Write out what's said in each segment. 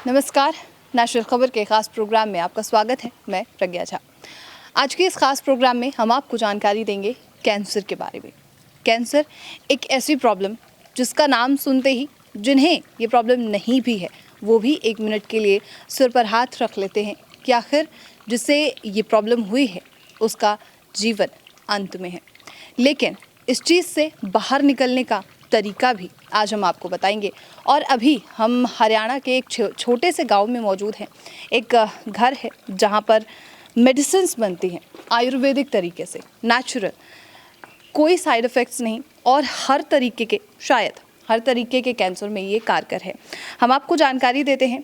नमस्कार, नेशनल खबर के ख़ास प्रोग्राम में आपका स्वागत है। मैं प्रज्ञा झा। आज के इस खास प्रोग्राम में हम आपको जानकारी देंगे कैंसर के बारे में। कैंसर एक ऐसी प्रॉब्लम जिसका नाम सुनते ही जिन्हें ये प्रॉब्लम नहीं भी है वो भी एक मिनट के लिए सिर पर हाथ रख लेते हैं कि आखिर जिसे ये प्रॉब्लम हुई है उसका जीवन अंत में है। लेकिन इस चीज़ से बाहर निकलने का तरीका भी आज हम आपको बताएंगे। और अभी हम हरियाणा के एक छोटे से गांव में मौजूद हैं। एक घर है जहां पर मेडिसिन्स बनती हैं आयुर्वेदिक तरीके से, नेचुरल, कोई साइड इफ़ेक्ट्स नहीं और हर तरीके के कैंसर में ये कारगर है। हम आपको जानकारी देते हैं।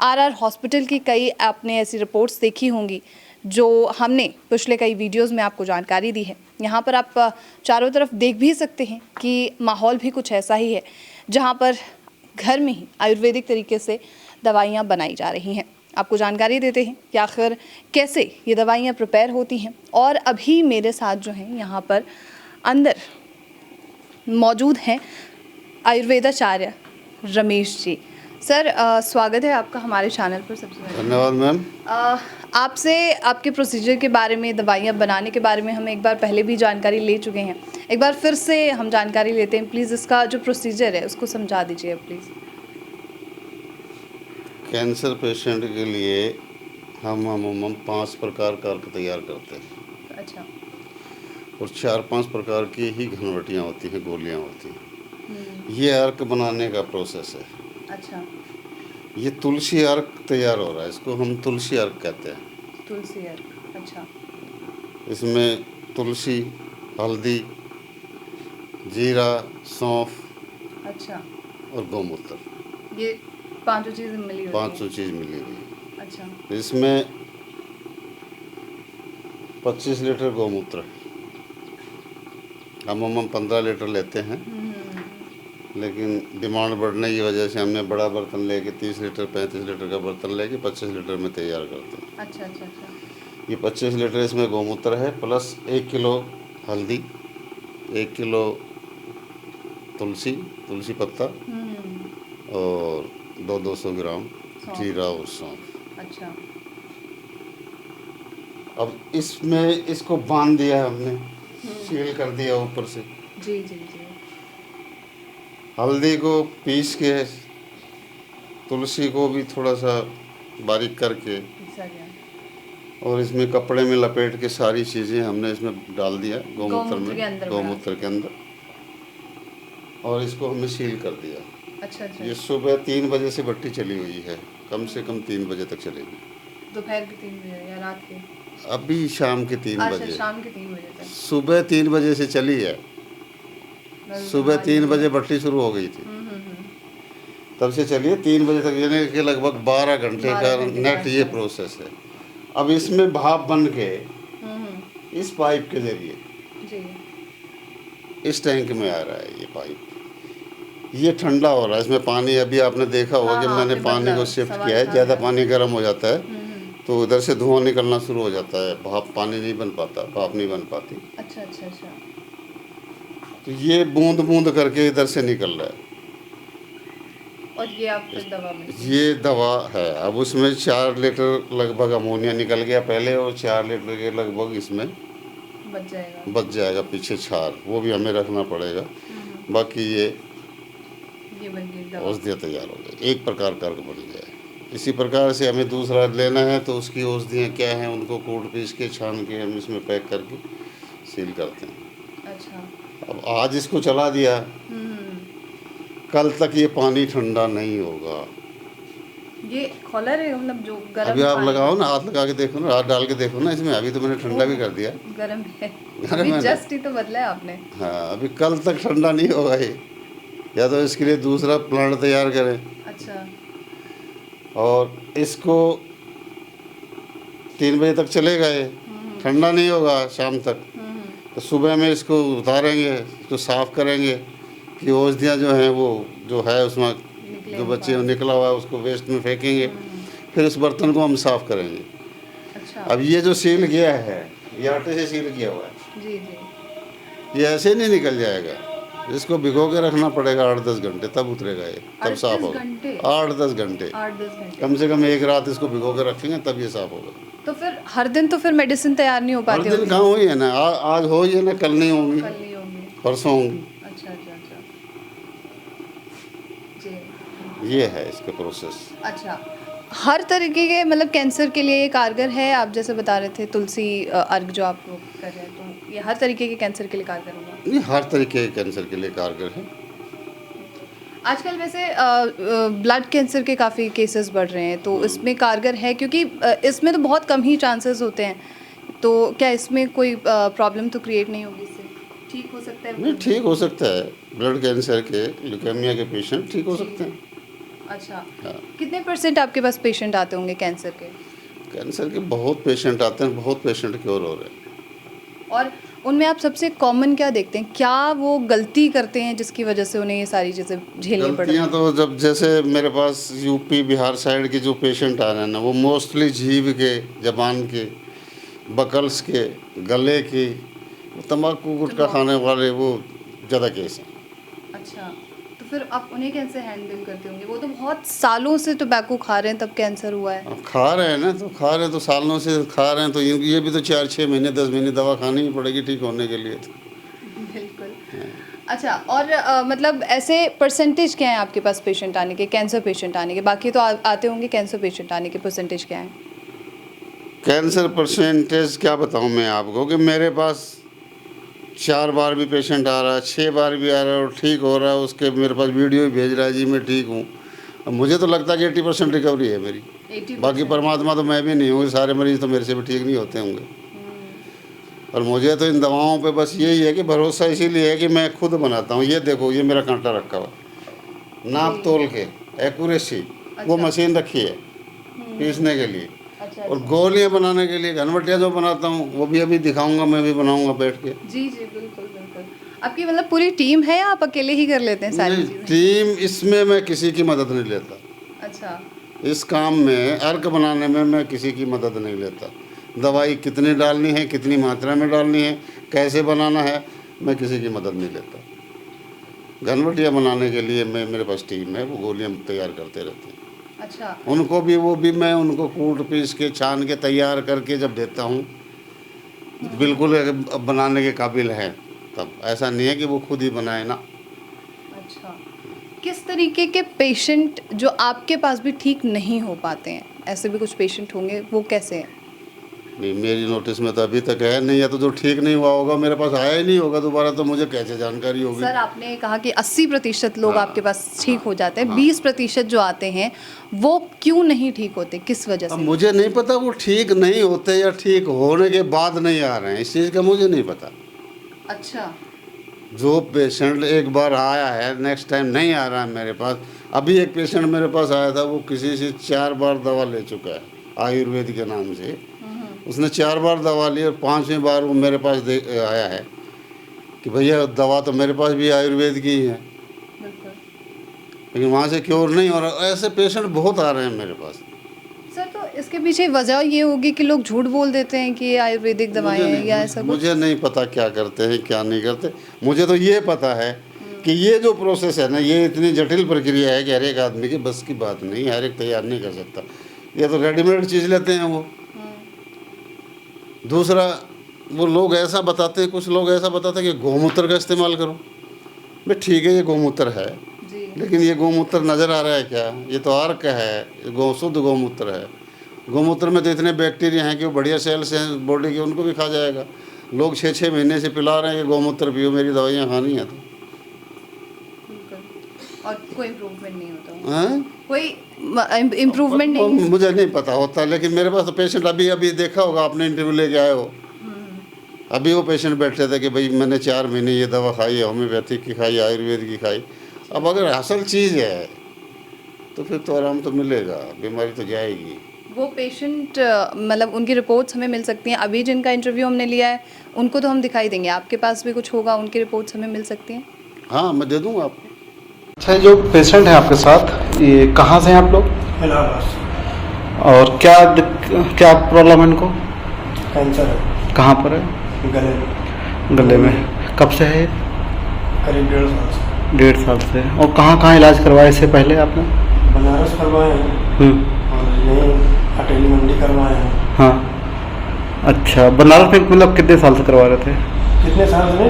आरआर हॉस्पिटल की कई आपने ऐसी रिपोर्ट्स देखी होंगी जो हमने पिछले कई वीडियोस में आपको जानकारी दी है। यहाँ पर आप चारों तरफ देख भी सकते हैं कि माहौल भी कुछ ऐसा ही है जहाँ पर घर में ही आयुर्वेदिक तरीके से दवाइयाँ बनाई जा रही हैं। आपको जानकारी देते हैं कि आखिर कैसे ये दवाइयाँ प्रिपेयर होती हैं। और अभी मेरे साथ जो हैं यहाँ पर अंदर मौजूद हैं आयुर्वेदाचार्य रमेश जी। सर, स्वागत है आपका हमारे चैनल पर। सबसे पहले धन्यवाद मैम। आपसे आपके प्रोसीजर के बारे में, दवाइयाँ बनाने के बारे में हम एक बार पहले भी जानकारी ले चुके हैं। एक बार फिर से हम जानकारी लेते हैं। प्लीज़ इसका जो प्रोसीजर है उसको समझा दीजिए प्लीज़। कैंसर पेशेंट के लिए हम अमूमन 5 प्रकार का अर्क तैयार करते हैं। अच्छा। और 4-5 प्रकार की ही घनवटियाँ होती हैं, गोलियाँ होती हैं। ये अर्क बनाने का प्रोसेस है। अच्छा। ये तुलसी अर्क तैयार हो रहा है, इसको हम तुलसी अर्क कहते हैं। तुलसी अर्क, अच्छा। इसमें तुलसी, हल्दी, जीरा, सौंफ, अच्छा, और गौमूत्र, ये पांचों चीज़ें मिली हुई हैं। 500 चीज़ मिली हुई है। अच्छा। इसमें 25 लीटर गौमूत्र, अमूमन 15 लीटर लेते हैं। लेकिन डिमांड बढ़ने की वजह से हमने बड़ा बर्तन लेके 30 लीटर 35 लीटर का बर्तन लेके 25 लीटर में तैयार करते हैं। अच्छा अच्छा अच्छा। ये 25 लीटर इसमें गौमूत्र है, प्लस 1 किलो हल्दी, 1 किलो तुलसी पत्ता, और 200 ग्राम जीरा और सौंफ। अच्छा। अब इसमें इसको बांध दिया हमने, सील कर दिया ऊपर से। जी जी जी। हल्दी को पीस के, तुलसी को भी थोड़ा सा बारीक करके, और इसमें कपड़े में लपेट के सारी चीज़ें हमने इसमें डाल दिया गौमूत्र के अंदर, और इसको हमने सील कर दिया। अच्छा अच्छा। ये सुबह 3 बजे से भट्टी चली हुई है, कम से कम 3 बजे तक चलेगी। दोपहर के 3 बजे या रात के? अभी शाम के 3 बजे। शाम के 3 बजे तक। सुबह 3 बजे से चली है, सुबह 3 बजे भट्टी शुरू हो गई थी, तब से चलिए 3 बजे तक, यानी कि लगभग 12 घंटे का नेट ये प्रोसेस है। अब इसमें भाप बन के इस पाइप के जरिए इस टैंक में आ रहा है। ये पाइप ये ठंडा हो रहा है, इसमें पानी, अभी आपने देखा होगा कि मैंने पानी को शिफ्ट किया है। ज़्यादा पानी गर्म हो जाता है तो उधर से धुआं निकलना शुरू हो जाता है, भाप, पानी नहीं बन पाता, भाप नहीं बन पाती। अच्छा अच्छा अच्छा। तो ये बूंद बूंद करके इधर से निकल रहा है। और ये आपकी दवा में? ये दवा है। अब उसमें 4 लीटर लगभग अमोनिया निकल गया पहले, और 4 लीटर के लगभग इसमें बच जाएगा पीछे छार, वो भी हमें रखना पड़ेगा। बाकी ये औषधियाँ तैयार हो गई, एक प्रकार का अर्क बन गया है। इसी प्रकार से हमें दूसरा लेना है तो उसकी औषधियाँ क्या हैं, उनको कूट पीस के छान के हम इसमें पैक करके सील करते हैं। अच्छा। अब आज इसको चला दिया, कल तक ये पानी ठंडा नहीं होगा। ये खोला रहे मतलब जो गर्म? अभी आप लगाओ ना, हाथ लगा के देखो ना, हाथ डाल के देखो ना इसमें। अभी तो मैंने ठंडा भी कर दिया। गर्म है, अभी जस्ट ही तो बदला है आपने। हाँ, अभी कल तक ठंडा नहीं होगा ये, या तो इसके लिए दूसरा प्लांट तैयार करें। अच्छा। और इसको 3 बजे तक चलेगा, ये ठंडा नहीं होगा शाम तक। तो सुबह में इसको उतारेंगे, इसको साफ़ करेंगे कि औषधियाँ जो हैं वो जो है उसमें जो बच्चे निकला हुआ है उसको वेस्ट में फेंकेंगे। फिर उस बर्तन को हम साफ़ करेंगे। अच्छा। अब ये जो सील गया है, ये आटे से सील किया हुआ है। जी जी। ये ऐसे नहीं निकल जाएगा, इसको भिगो के रखना पड़ेगा 8-10 घंटे, तब उतरेगा ये, तब 8-10 साफ होगा। घंटे? 8-10 घंटे, 8-10 घंटे। कम से कम एक रात इसको भिगो के रखेंगे तब ये साफ होगा। तो फिर हर दिन तो फिर मेडिसिन तैयार नहीं हो हर पाती दिन होगी? कहाँ हुई है ना, आज हो ही है ना, कल नहीं होंगी, कल नहीं होगी। परसों होंगी। अच्छा अच्छा अच्छा जी। ये है इसका प्रोसेस। अच्छा, हर तरीके के मतलब कैंसर के लिए ये कारगर है? आप जैसे बता रहे थे तुलसी अर्घ जो आप लोग कर रहे हैं, तो ये हर तरीके के कैंसर के लिए कारगर होगा? ये हर तरीके के कैंसर के लिए कारगर है। आजकल वैसे ब्लड कैंसर के काफ़ी केसेस बढ़ रहे हैं, तो इसमें कारगर है? क्योंकि इसमें तो बहुत कम ही चांसेस होते हैं, तो क्या इसमें कोई प्रॉब्लम तो क्रिएट नहीं होगी? इससे ठीक हो सकता है? नहीं, ठीक हो सकता है। ब्लड कैंसर के, ल्यूकेमिया के पेशेंट ठीक हो सकते हैं। अच्छा, हाँ। कितने % आपके पास पेशेंट आते होंगे कैंसर के? कैंसर के बहुत पेशेंट आते हैं, बहुत पेशेंट क्योर हो रहे हैं। और उनमें आप सबसे कॉमन क्या देखते हैं? क्या वो गलती करते हैं जिसकी वजह से उन्हें ये सारी चीज़ें झेलनी पड़ रही हैं? गलतियाँ तो जब जैसे मेरे पास यूपी बिहार साइड के जो पेशेंट आ रहे हैं ना, वो मोस्टली जीभ के, जबान के, बकल्स के, गले के, तम्बाकू गुटखा खाने वाले, वो ज़्यादा केस हैं। अच्छा, तो फिर आप उन्हें कैसे हैंडल करते होंगे? वो तो बहुत सालों से टोबैको खा रहे हैं तब कैंसर हुआ है। अब खा रहे हैं ना, तो खा रहे हैं तो सालों से खा रहे हैं, तो ये भी तो 4-6 महीने 10 महीने दवा खानी ही पड़ेगी ठीक होने के लिए। बिल्कुल। अच्छा, और मतलब ऐसे परसेंटेज क्या है आपके पास पेशेंट आने के, कैंसर पेशेंट आने के? बाकी तो आते होंगे, कैंसर पेशेंट आने के परसेंटेज क्या है? कैंसर परसेंटेज क्या बताऊं मैं आपको, कि मेरे पास 4 बार भी पेशेंट आ रहा है, 6 बार भी आ रहा है और ठीक हो रहा है, उसके मेरे पास वीडियो भी भेज रहा है, जी मैं ठीक हूँ। अब मुझे तो लगता है कि 80% रिकवरी है मेरी। 80%? बाकी परमात्मा तो मैं भी नहीं हूँ, सारे मरीज तो मेरे से भी ठीक नहीं होते होंगे। और मुझे तो इन दवाओं पे बस यही है कि भरोसा इसीलिए है कि मैं खुद बनाता हूँ। ये देखो, ये मेरा कांटा रखा हुआ, नाप तोल के एक्यूरेसी, वो मशीन रखी है पीसने के लिए। अच्छा, और गोलियां बनाने के लिए घनवटिया जो बनाता हूँ, वो भी अभी दिखाऊंगा, मैं भी बनाऊंगा बैठ के। जी जी बिल्कुल बिल्कुल। आपकी मतलब पूरी टीम है या आप अकेले ही कर लेते हैं सारी नहीं, चीज़ें? टीम, इसमें मैं किसी की मदद नहीं लेता। अच्छा, इस काम में, अर्क बनाने में मैं किसी की मदद नहीं लेता। दवाई कितनी डालनी है, कितनी मात्रा में डालनी है, कैसे बनाना है, मैं किसी की मदद नहीं लेता। घनवटिया बनाने के लिए मेरे पास टीम है, वो गोलियां तैयार करते रहते हैं। अच्छा, उनको भी, वो भी मैं उनको कूट पीस के, छान के, तैयार करके जब देता हूँ, बिल्कुल बनाने के काबिल है। तब ऐसा नहीं है कि वो खुद ही बनाए ना। अच्छा। किस तरीके के पेशेंट जो आपके पास भी ठीक नहीं हो पाते हैं, ऐसे भी कुछ पेशेंट होंगे, वो कैसे हैं? नहीं, मेरी नोटिस में तो अभी तक है नहीं, या तो जो ठीक नहीं हुआ होगा मेरे पास आया ही नहीं होगा दोबारा, तो मुझे कैसे जानकारी होगी। सर, आपने कहा कि 80% लोग आपके पास ठीक हो जाते हैं, 20% जो आते हैं वो क्यों नहीं ठीक होते, किस वजह अब से? मुझे नहीं पता वो ठीक नहीं होते या ठीक होने के बाद नहीं आ रहे हैं, इस चीज़ का मुझे नहीं पता। अच्छा, जो पेशेंट एक बार आया है, नेक्स्ट टाइम नहीं आ रहा है मेरे पास। अभी एक पेशेंट मेरे पास आया था, वो किसी से 4 बार दवा ले चुका है आयुर्वेद के नाम से। उसने 4 बार दवा ली और 5वीं बार वो मेरे पास आया है कि भैया दवा तो मेरे पास भी आयुर्वेद की ही है, बिल्कुल। लेकिन वहाँ से क्योर नहीं हो रहा। ऐसे पेशेंट बहुत आ रहे हैं मेरे पास। सर, तो इसके पीछे वजह ये होगी कि लोग झूठ बोल देते हैं कि ये आयुर्वेदिक दवाएं हैं या ऐसा कुछ? मुझे नहीं पता क्या करते हैं क्या नहीं करते। मुझे तो ये पता है कि ये जो प्रोसेस है ना, ये इतनी जटिल प्रक्रिया है कि हर एक आदमी की बस की बात नहीं, हर एक तैयार नहीं कर सकता। ये तो रेडीमेड चीज़ लेते हैं वो। दूसरा, वो लोग ऐसा बताते हैं, कुछ लोग ऐसा बताते हैं कि गोमूत्र का इस्तेमाल करो। भाई ठीक है, ये गोमूत्र है, लेकिन ये गोमूत्र नज़र आ रहा है क्या? ये तो अर्क है, ये शुद्ध गोमूत्र है। गोमूत्र में तो इतने बैक्टीरिया हैं कि वो बढ़िया सेल्स हैं बॉडी के, उनको भी खा जाएगा। लोग 6-6 महीने से पिला रहे हैं कि गोमूत्र पियो, मेरी दवाइयाँ खानी है। तो और कोई इम्प्रूवमेंट नहीं होता? हैं? कोई इम्प्रूवमेंट नहीं? मुझे नहीं पता होता, लेकिन मेरे पास तो पेशेंट अभी देखा होगा आपने, इंटरव्यू लेके आए हो, अभी वो पेशेंट बैठे थे कि भाई मैंने 4 महीने ये दवा खाई है, होम्योपैथिक की खाई, आयुर्वेद की खाई। अब अगर असल चीज़ है तो फिर तो आराम तो मिलेगा, बीमारी तो जाएगी। वो पेशेंट मतलब उनकी रिपोर्ट्स हमें मिल सकती हैं? अभी जिनका इंटरव्यू हमने लिया है उनको तो हम दिखाई देंगे, आपके पास भी कुछ होगा, उनकी रिपोर्ट्स हमें मिल सकती हैं? हाँ, मैं दे दूँगा आपको। अच्छा, जो पेशेंट है आपके साथ, ये कहाँ से हैं आप लोग? इलाहाबाद। और क्या प्रॉब्लम है इनको? कैंसर है कहाँ पर है? गले में। गले में। कब से है? करीब 1.5 साल से। 1.5 साल से। और कहाँ कहाँ इलाज करवाया इससे पहले आपने? बनारस करवाए हैं और यहीं हटेली मंडी करवाए हैं। हाँ, अच्छा। बनारस में मतलब कितने साल से करवा रहे थे? कितने साल से नहीं,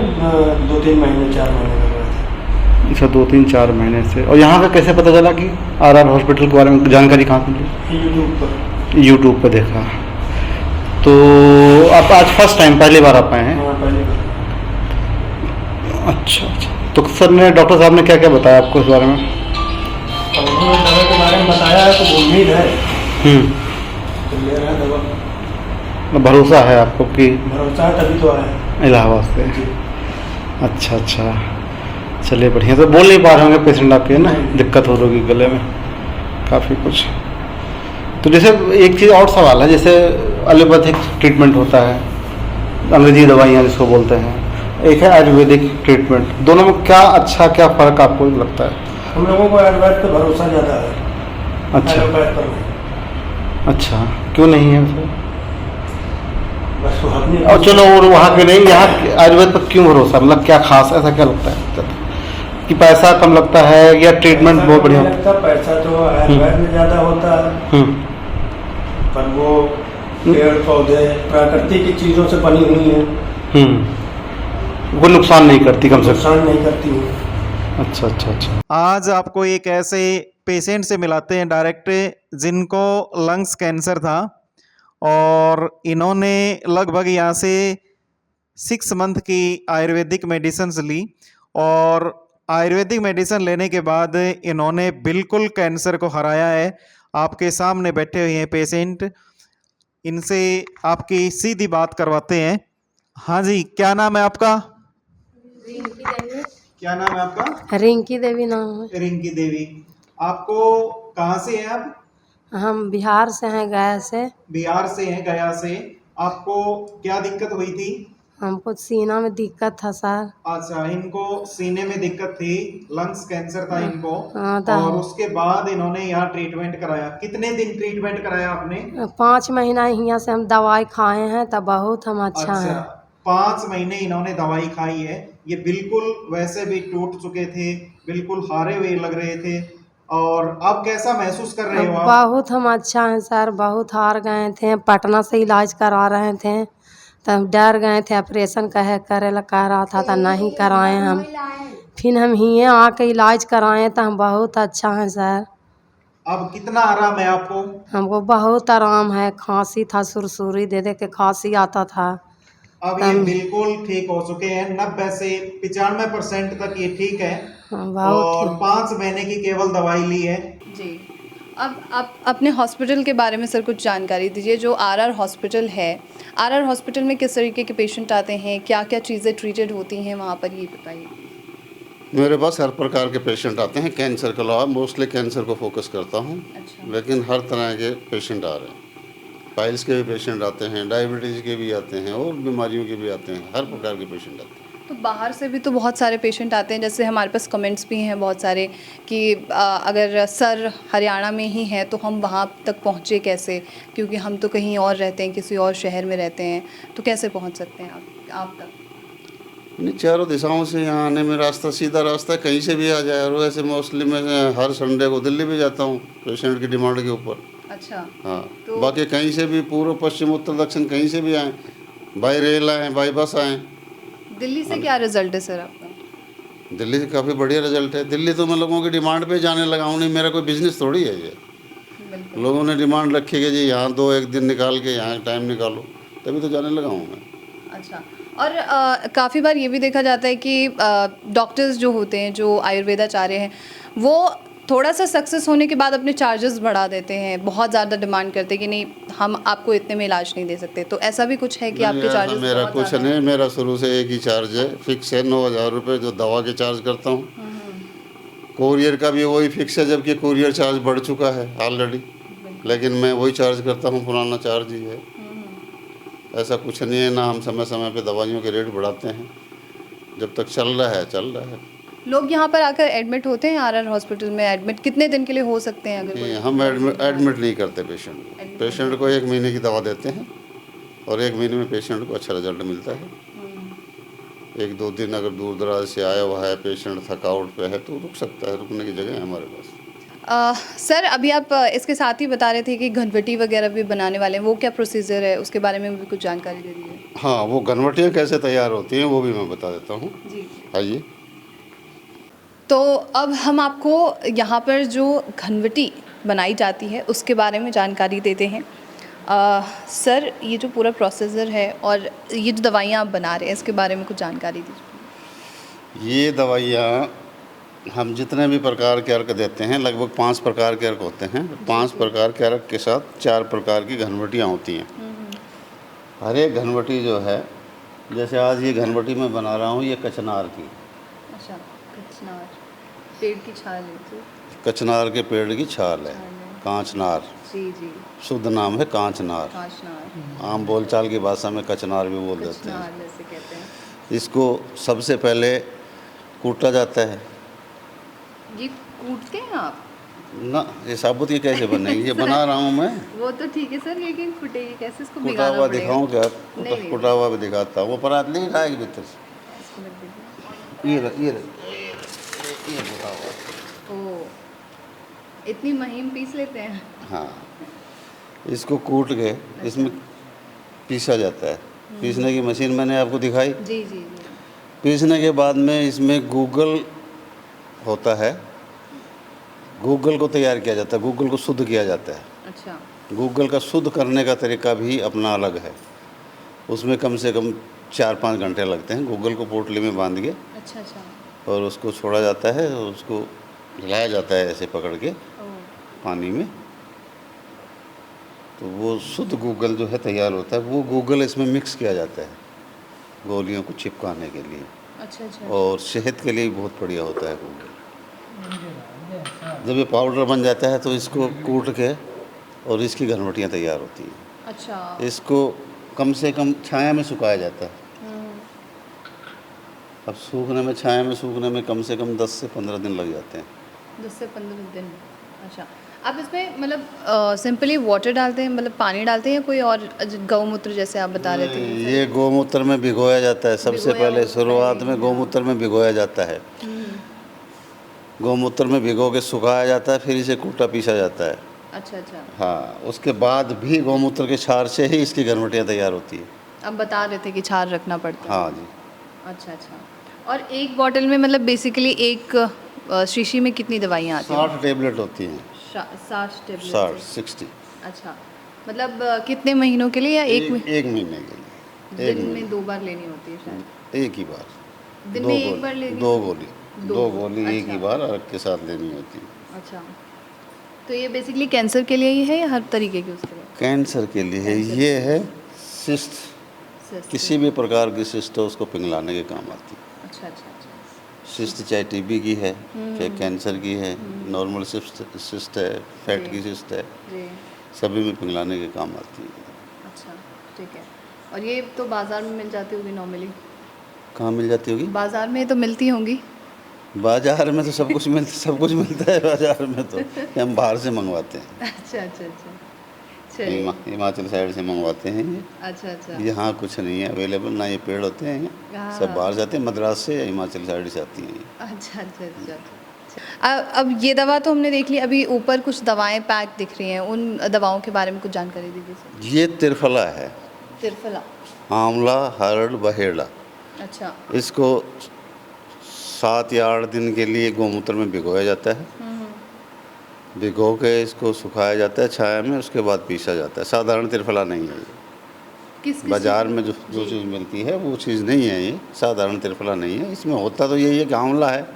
2-3 महीने 4 महीने करवाए थे। अच्छा, 2-3-4 महीने से। और यहाँ का कैसे पता चला कि RR हॉस्पिटल के बारे में जानकारी कहाँ से मिली? यूट्यूब पर देखा। तो आप आज फर्स्ट टाइम पहली बार आप आए हैं? हाँ, पहली बार। अच्छा अच्छा। तो सर ने, डॉक्टर साहब ने क्या क्या बताया आपको इस बारे में? अब उन्होंने दवा के बारे में बताया है तो उम्मीद है तो ले रहे हैं दवा। भरोसा है आपको कि? भरोसा है तभी तो आए इलाहाबाद से। जी। अच्छा अच्छा, चलिए बढ़िया। तो बोल नहीं पा रहे होंगे पेशेंट आपके, ना? दिक्कत हो रही गले में काफ़ी कुछ। तो जैसे एक चीज़ और सवाल है, जैसे एलोपैथिक ट्रीटमेंट होता है, अंग्रेजी दवाइयाँ जिसको बोलते हैं, एक है आयुर्वेदिक ट्रीटमेंट, दोनों में क्या अच्छा, क्या फ़र्क आपको लगता है? हम लोगों को आयुर्वेद पे भरोसा ज़्यादा है। अच्छा एलोपैथ पर नहीं। अच्छा, क्यों नहीं है उसे? बस वो अपनी। और चलो, और वहाँ के नहीं, यहाँ आयुर्वेद पर क्यों भरोसा, मतलब क्या खास, ऐसा क्या लगता है कि पैसा कम लगता है या ट्रीटमेंट बहुत बढ़िया? लगता पैसा तो आयुर्वेद में ज़्यादा होता है, पर वो पेड़ पौधे प्राकृतिक की चीज़ों से बनी हुई है, वो नुकसान नहीं करती, कम से कम नुकसान नहीं करती है। अच्छा अच्छा अच्छा। आज आपको एक ऐसे पेशेंट से मिलाते हैं डायरेक्ट, जिनको लंग्स कैंसर था और इन्होंने लगभग यहाँ से 6 मंथ की आयुर्वेदिक मेडिसिन ली और आयुर्वेदिक मेडिसिन लेने के बाद इन्होंने बिल्कुल कैंसर को हराया है। आपके सामने बैठे हुए हैं पेशेंट, इनसे आपकी सीधी बात करवाते हैं। हाँ जी, क्या नाम है आपका? रिंकी देवी। क्या नाम है आपका? रिंकी देवी नाम है। रिंकी देवी। आपको कहाँ से हैं आप? हम बिहार से हैं, गया से। बिहार से हैं, गया से। आपको क्या दिक्कत हुई थी? हमको सीना में दिक्कत था सर। अच्छा, इनको सीने में दिक्कत थी, लंग्स कैंसर था इनको। हाँ, और उसके बाद इन्होंने यहाँ ट्रीटमेंट कराया। कितने दिन ट्रीटमेंट कराया आपने? 5 महीना यहाँ से हम दवाई खाए हैं, तब बहुत हम अच्छा हैं। 5 महीने इन्होंने दवाई खाई है। ये बिल्कुल वैसे भी टूट चुके थे, बिल्कुल हारे हुए लग रहे थे। और अब कैसा महसूस कर रहे हो आप? बहुत हम अच्छा हैं सर, बहुत हार गए थे, पटना से इलाज करा रहे थे, तब डर गए थे, ऑपरेशन करे ला कह रहा था तो नहीं कराए हम। फिर हम हिये आके इलाज कराए तो हम बहुत अच्छा हैं सर। अब कितना आराम है आपको? हमको बहुत आराम है। खांसी था, सुरसुरी दे दे के खांसी आता था। अब ये बिल्कुल ठीक हो चुके हैं, 90 से 95% तक ये ठीक है। और 5 महीने की केवल दवाई ली है जी। अब आप अपने हॉस्पिटल के बारे में सर कुछ जानकारी दीजिए। जो RR हॉस्पिटल है, RR हॉस्पिटल में किस तरीके के पेशेंट आते हैं, क्या क्या चीज़ें ट्रीटेड होती हैं वहाँ पर, ये बताइए। मेरे पास हर प्रकार के पेशेंट आते हैं, कैंसर के अलावा मोस्टली कैंसर को फोकस करता हूँ। अच्छा। लेकिन हर तरह के पेशेंट आ रहे हैं, पाइल्स के भी पेशेंट आते हैं, डायबिटीज़ के भी आते हैं और बीमारियों के भी आते हैं, हर प्रकार के पेशेंट आते हैं। तो बाहर से भी तो बहुत सारे पेशेंट आते हैं, जैसे हमारे पास कमेंट्स भी हैं बहुत सारे कि अगर सर हरियाणा में ही हैं तो हम वहाँ तक पहुँचे कैसे, क्योंकि हम तो कहीं और रहते हैं, किसी और शहर में रहते हैं, तो कैसे पहुँच सकते हैं आप तक? नहीं, चारों दिशाओं से यहाँ आने में रास्ता, सीधा रास्ता है, कहीं से भी आ जाए। और वैसे मोस्टली मैं हर संडे को दिल्ली भी जाता हूँ पेशेंट की डिमांड के ऊपर। अच्छा। हाँ, तो बाकी कहीं से भी, पूर्व पश्चिम उत्तर दक्षिण कहीं से भी आएँ, बाई रेल आएँ, बाई बस आएँ। दिल्ली से क्या रिजल्ट है सर आपका? दिल्ली से काफ़ी बढ़िया रिजल्ट है। दिल्ली तो मैं लोगों की डिमांड पे जाने लगा हूँ, नहीं मेरा कोई बिजनेस थोड़ी है ये। लोगों ने डिमांड रखी कि जी यहाँ 2-1 दिन निकाल के यहाँ टाइम निकालो, तभी तो जाने लगा हूँ मैं। अच्छा। और काफ़ी बार ये भी देखा जाता है कि डॉक्टर्स जो होते हैं, जो आयुर्वेदाचार्य हैं, वो थोड़ा सा सक्सेस होने के बाद अपने चार्जेस बढ़ा देते हैं, बहुत ज़्यादा डिमांड करते हैं कि नहीं हम आपको इतने में इलाज नहीं दे सकते। तो ऐसा भी कुछ है कि आपके चार्जेस? मेरा कुछ नहीं, मेरा शुरू से एक ही चार्ज है, फिक्स है 9,000 रुपये, जो दवा के चार्ज करता हूँ। कोरियर का भी वही फिक्स है, जबकि कोरियर चार्ज बढ़ चुका है ऑलरेडी, लेकिन मैं वही चार्ज करता हूँ, पुराना चार्ज ही है। ऐसा कुछ नहीं है, ना हम समय समय पे दवाइयों के रेट बढ़ाते हैं, जब तक चल रहा है चल रहा है। लोग यहाँ पर आकर एडमिट होते हैं RR हॉस्पिटल में? एडमिट कितने दिन के लिए हो सकते हैं अगर कोई? हम एडमिट नहीं करते पेशेंट को 1 महीने की दवा देते हैं और 1 महीने में पेशेंट को अच्छा रिजल्ट मिलता है। एक दो दिन अगर दूर दराज से आया हुआ है पेशेंट, थकावट पे है, तो रुक सकता है, रुकने की जगह है हमारे पास। सर अभी आप इसके साथ ही बता रहे थे कि घनवटी वगैरह भी बनाने वाले हैं, वो क्या प्रोसीजर है, उसके बारे में भी कुछ जानकारी दे दीजिए। हाँ, वो घनवटियाँ कैसे तैयार होती हैं वो भी मैं बता देता हूँ। जी। आइए। तो अब हम आपको यहाँ पर जो घनवटी बनाई जाती है उसके बारे में जानकारी देते हैं। सर ये जो पूरा प्रोसीजर है और ये जो दवाइयाँ आप बना रहे हैं इसके बारे में कुछ जानकारी दीजिए। ये दवाइयाँ हम जितने भी प्रकार के अर्क देते हैं, लगभग 5 प्रकार के अर्क होते हैं। 5 प्रकार के अर्क के साथ 4 प्रकार की घनवटियाँ होती हैं। हर एक घनवटी जो है, जैसे आज ये घनवटी मैं बना रहा हूँ, ये कचनार की। अच्छा, कचनार पेड़ की छाल है तो? कचनार के पेड़ की छाल है, कांचनार। जी जी। शुद्ध नाम है कांचनार। कांचनार, आम बोलचाल की भाषा में कचनार भी बोल देते हैं। कचनार जैसे कहते हैं। इसको सबसे पहले कूटा जाता है। ये कूटते हैं आप? ना, ये साबुत ये कैसे बनेगी, ये बना रहा हूँ मैं। वो तो ठीक है सर, लेकिन फुटेगी कैसे, इसको कुटा भिगाना हुआ पड़ेगा। दिखाऊं क्या? नहीं। कुटा हुआ भी दिखाता हूँ। वो परात नहीं खाएगी भीतर से। इसको लग दीजिए। ये कुटा हुआ। ओ, इतनी महीन पीस लेते हैं? हाँ, इसको कूट के इसमें पीसा जाता है। पीसने की मशीन मैंने आपको दिखाई। जी जी जी। पीसने के बाद में इसमें गूगल होता है, गूगल को तैयार किया जाता है, गूगल को शुद्ध किया जाता है। अच्छा। गूगल का शुद्ध करने का तरीका भी अपना अलग है। उसमें कम से कम 4-5 घंटे लगते हैं। गूगल को पोटली में बांध के अच्छा अच्छा। और उसको छोड़ा जाता है और उसको हिलाया जाता है ऐसे पकड़ के ओ, पानी में, तो वो शुद्ध गूगल जो है तैयार होता है। वो गूगल इसमें मिक्स किया जाता है गोलियों को चिपकाने के लिए, अच्छा अच्छा। और सेहत के लिए भी बहुत बढ़िया होता है गूगल। जब ये पाउडर बन जाता है तो इसको कूट के और इसकी घनवटियाँ तैयार होती हैं। अच्छा। इसको कम से कम छाया में सुखाया जाता है। अब सूखने में, छाया में सूखने में कम से कम 10 से 15 दिन लग जाते हैं। 10 से 15 दिन। अच्छा, आप इसमें मतलब सिंपली वाटर डालते हैं, मतलब पानी डालते हैं या कोई और गौमूत्र जैसे आप बता रहे थे? ये गौमूत्र में भिगोया जाता है। सबसे भिगोया पहले होता है। शुरुआत में गौमूत्र में भिगोया जाता है। गौमूत्र में भिगो के सुखाया जाता है, फिर इसे कूटा पीसा जाता है। अच्छा अच्छा। हाँ, उसके बाद भी गौमूत्र के क्षार से ही इसकी घनवटियाँ तैयार होती है। आप बता रहे थे कि छार रखना पड़ता है। हाँ जी। अच्छा अच्छा। और एक बॉटल में मतलब बेसिकली एक शीशी में कितनी दवाइयाँ आती हैं? 60 टेबलेट होती हैं। 60 टेबलेट? 60। अच्छा, मतलब कितने महीनों के लिए या एक एक महीने के लिए। एक दिन महीने। में 2 बार लेनी होती है शायद? एक ही बार। दिन में एक बार लेनी? 2 गोली। दो 2 गोली एक ही अच्छा। बार अर्क के साथ लेनी होती है। अच्छा, तो ये बेसिकली कैंसर के लिए ही है या हर तरीके के उसके लिए? कैंसर के लिए है। ये है सिस्ट, सिस्ट। किसी भी प्रकार की सिस्ट हो उसको पिघलाने के काम आती है। अच्छा अच्छा अच्छा। सिस्ट चाहे टीबी की है, चाहे कैंसर की है, नॉर्मल सिस्ट है, फैट की सिस्ट है, जी। सभी में पिघलाने के काम आती है। अच्छा, ठीक है। और ये तो बाज़ार में मिल जाती होगी नॉर्मली? कहाँ मिल जाती होगी? बाज़ार में तो मिलती होंगी। बाजार में तो सब कुछ मिलता है बाजार में तो। ये हम बाहर से मंगवाते हैं। अच्छा अच्छा अच्छा। चलिए। हिमाचल साइड से मंगवाते हैं ये। अच्छा अच्छा। यहाँ कुछ नहीं है अवेलेबल, ना ये पेड़ होते हैं। हाँ। सब बाहर जाते हैं, मद्रास से या हिमाचल साइड से आती हैं ये। अच्छा अच्छा अच्छा। अब ये दवा तो हमने देख ली, अभी ऊपर कुछ दवाएं पैक दिख रही हैं, उन दवाओं के बारे में कुछ जानकारी दीजिए सर। ये त्रिफला है, त्रिफला? आंवला, हरड़, बहेड़ा। अच्छा। इसको 7 या 8 दिन के लिए गौमूत्र में भिगोया जाता है। भिगो के इसको सुखाया जाता है छाया में, उसके बाद पीसा जाता है। साधारण त्रिफला नहीं है ये। किस बाजार में जो चीज़ मिलती है वो चीज़ नहीं है ये, साधारण त्रिफला नहीं है। इसमें होता तो यही है कि आंवला है,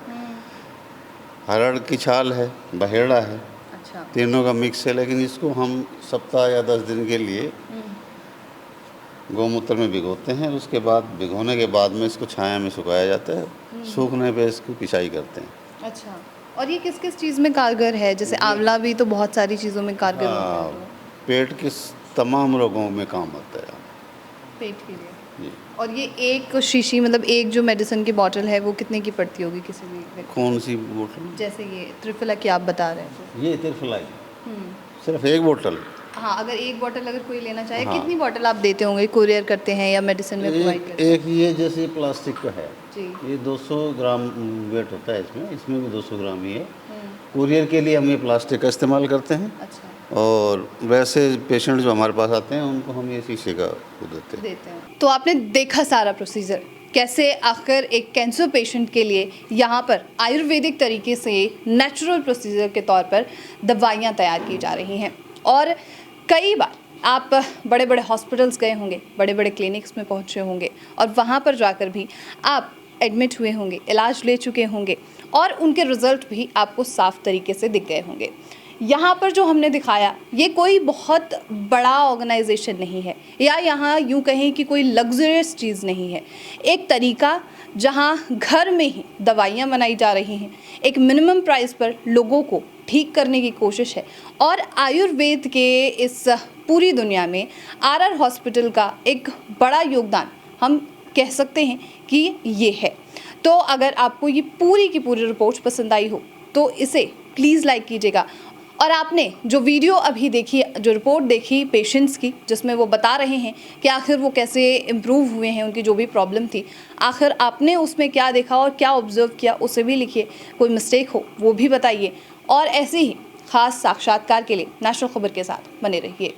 हरड़ की छाल है, बहेड़ा है, अच्छा। तीनों का मिक्स है। लेकिन इसको हम सप्ताह या 10 दिन के लिए गौमूत्र में भिगोते हैं। उसके बाद भिगोने के बाद में इसको छाया में सुखाया जाता है। सूखने पे इसकी पिसाई करते हैं। अच्छा, और ये किस किस चीज़ में कारगर है? जैसे आंवला भी तो बहुत सारी चीज़ों में कारगर होता हाँ, है। पेट के तमाम रोगों में काम आता है। पेट के लिए। जी। और ये एक शीशी मतलब एक जो मेडिसिन की बोतल है वो कितने की पड़ती होगी किसी भी व्यक्ति? कौन सी बोतल? जैसे ये त्रिफला की आप बता रहे थे। ये त्रिफला है, सिर्फ एक बोतल। हाँ, अगर एक बॉटल अगर कोई लेना चाहे, हाँ। कितनी बॉटल आप देते होंगे, कुरियर करते हैं या मेडिसिन में प्रोवाइड करते हैं? एक ये जैसे प्लास्टिक का है, जी। ये 200 ग्राम वेट होता है इसमें भी 200 ग्राम ही है। हम्म, कुरियर के लिए हम ये प्लास्टिक का इस्तेमाल करते हैं, अच्छा, और वैसे पेशेंट जो हमारे पास आते हैं उनको हम ये शीशे का वो देते हैं। देते हैं। तो आपने देखा सारा प्रोसीजर, कैसे आखिर एक कैंसर पेशेंट के लिए यहाँ पर आयुर्वेदिक तरीके से नेचुरल प्रोसीजर के तौर पर दवाइयाँ तैयार की जा रही हैं। और कई बार आप बड़े बड़े हॉस्पिटल्स गए होंगे, बड़े बड़े क्लिनिक्स में पहुँचे होंगे, और वहाँ पर जाकर भी आप एडमिट हुए होंगे, इलाज ले चुके होंगे, और उनके रिज़ल्ट भी आपको साफ तरीके से दिख गए होंगे। यहाँ पर जो हमने दिखाया, ये कोई बहुत बड़ा ऑर्गेनाइजेशन नहीं है, या यहाँ यूँ कहें कि कोई लग्जरियस चीज़ नहीं है। एक तरीका जहाँ घर में ही दवाइयाँ बनाई जा रही हैं, एक मिनिमम प्राइस पर लोगों को ठीक करने की कोशिश है। और आयुर्वेद के इस पूरी दुनिया में आरआर हॉस्पिटल का एक बड़ा योगदान हम कह सकते हैं कि ये है। तो अगर आपको ये पूरी की पूरी रिपोर्ट पसंद आई हो तो इसे प्लीज़ लाइक कीजिएगा। और आपने जो वीडियो अभी देखी, जो रिपोर्ट देखी पेशेंट्स की, जिसमें वो बता रहे हैं कि आखिर वो कैसे इम्प्रूव हुए हैं, उनकी जो भी प्रॉब्लम थी, आखिर आपने उसमें क्या देखा और क्या ऑब्जर्व किया, उसे भी लिखिए। कोई मिस्टेक हो वो भी बताइए। और ऐसे ही ख़ास साक्षात्कार के लिए नेशनल खबर के साथ बने रहिए।